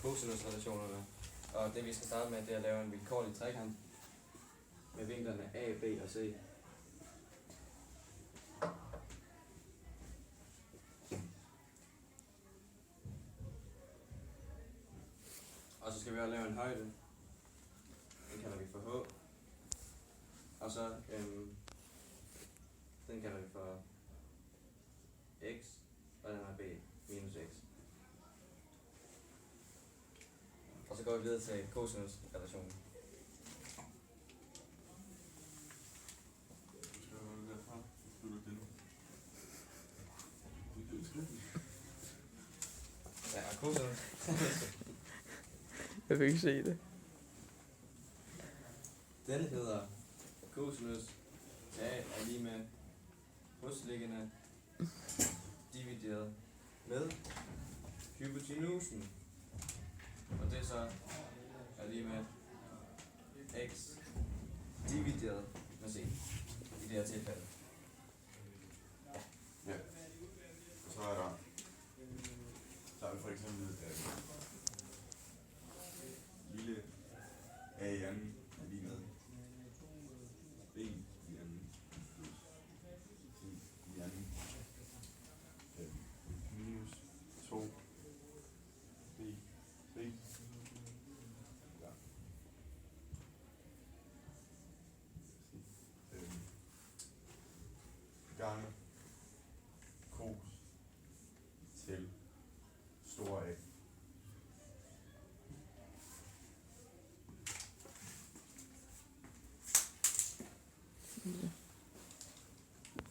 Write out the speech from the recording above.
cosinusrelationerne. Og det vi skal starte med, det er at lave en vilkårlig trekant med vinklerne A, B og C. Og så skal vi også lave en højde. Den kalder vi for H. Og så den kalder vi for X, og den er B minus X. Og så går vi videre til cosinusrelationen. Ja, cosinus. Jeg fik ikke se det. Den hedder cosinus A er lige med hosliggende divideret med hypotenusen. Og det så er lige med x divideret med c i det her tilfælde. Ja. Og så er der